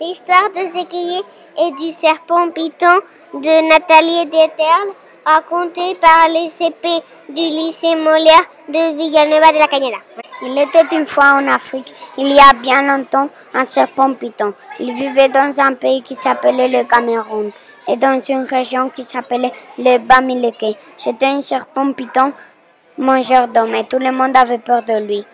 L'histoire de Zékéié et du serpent Python de Nathalie Déterle, racontée par les CP du lycée Molière de Villanueva de la Cañada. Il était une fois en Afrique, il y a bien longtemps, un serpent Python. Il vivait dans un pays qui s'appelait le Cameroun et dans une région qui s'appelait le Bamileke. C'était un serpent Python mangeur d'hommes et tout le monde avait peur de lui.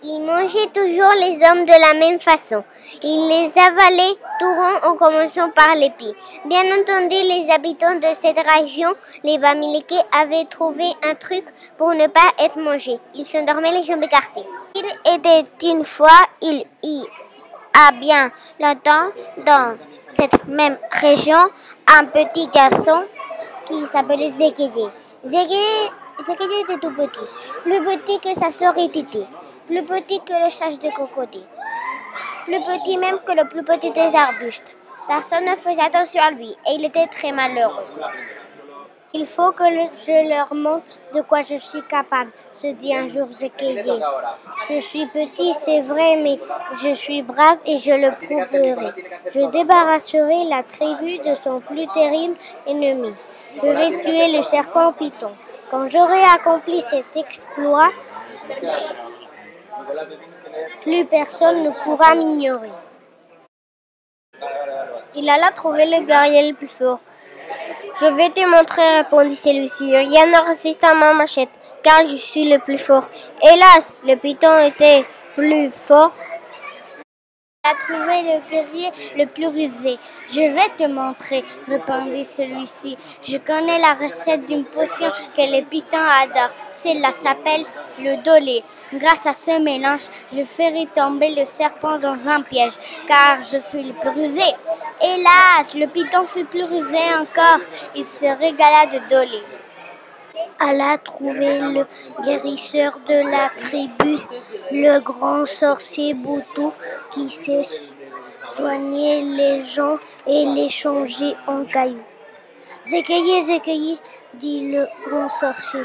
Il mangeait toujours les hommes de la même façon. Il les avalait tout rond en commençant par les pieds. Bien entendu, les habitants de cette région, les Bamileke, avaient trouvé un truc pour ne pas être mangés. Ils s'endormaient les jambes écartées. Il était une fois, il y a bien longtemps, dans cette même région, un petit garçon qui s'appelait Zékéié. Zékéié était tout petit, plus petit que sa sœur Titi. Plus petit que le sage de cocotier, plus petit même que le plus petit des arbustes. Personne ne faisait attention à lui et il était très malheureux. Il faut que je leur montre de quoi je suis capable, se dit un jour Zékéié. Je suis petit, c'est vrai, mais je suis brave et je le prouverai. Je débarrasserai la tribu de son plus terrible ennemi. Je vais tuer le serpent Python. Quand j'aurai accompli cet exploit, plus personne ne pourra m'ignorer. Il alla trouver le guerrier le plus fort. Je vais te montrer, répondit celui-ci. Rien ne résiste à ma machette, car je suis le plus fort. Hélas, le python était plus fort. Il a trouvé le guerrier le plus rusé. Je vais te montrer, répondit celui-ci. Je connais la recette d'une potion que les pythons adorent. Celle-là s'appelle le dolé. Grâce à ce mélange, je ferai tomber le serpent dans un piège, car je suis le plus rusé. Hélas, le python fut plus rusé encore. Il se régala de dolé. Alla trouver le guérisseur de la tribu, le grand sorcier Boutou, qui sait soigner les gens et les changer en cailloux. Zékéié, Zékéié, dit le grand sorcier,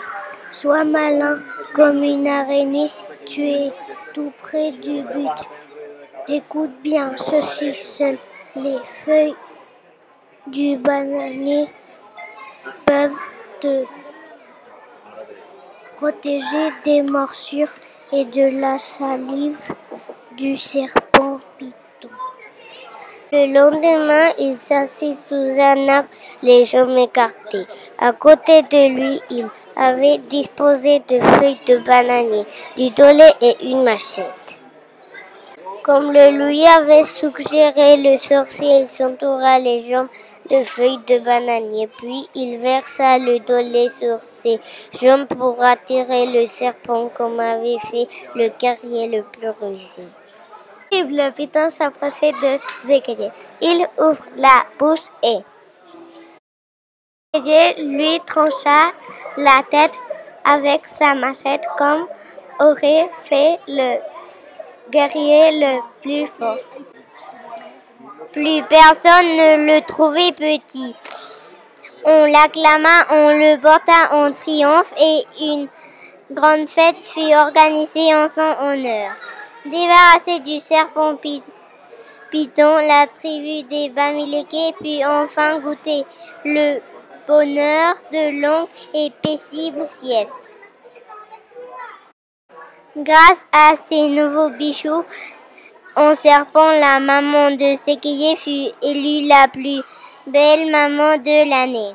sois malin comme une araignée, tu es tout près du but. Écoute bien ceci, seules les feuilles du bananier peuvent te protéger des morsures et de la salive du serpent Python. Le lendemain, il s'assit sous un arbre, les jambes écartées. À côté de lui, il avait disposé de feuilles de bananier, du dolé et une machette. Comme le lui avait suggéré le sorcier, il s'entoura les jambes de feuilles de bananier, puis il versa le dolé sur ses jambes pour attirer le serpent comme avait fait le guerrier le plus rusé. Le python s'approchait de Zékéié. Il ouvre la bouche et Zékéié lui trancha la tête avec sa machette comme aurait fait le guerrier le plus fort. Plus personne ne le trouvait petit. On l'acclama, on le porta en triomphe et une grande fête fut organisée en son honneur. Débarrassée du serpent Python, la tribu des Bamileke put enfin goûter le bonheur de longues et paisibles siestes. Grâce à ces nouveaux bijoux en serpent, la maman de Zékéié fut élue la plus belle maman de l'année.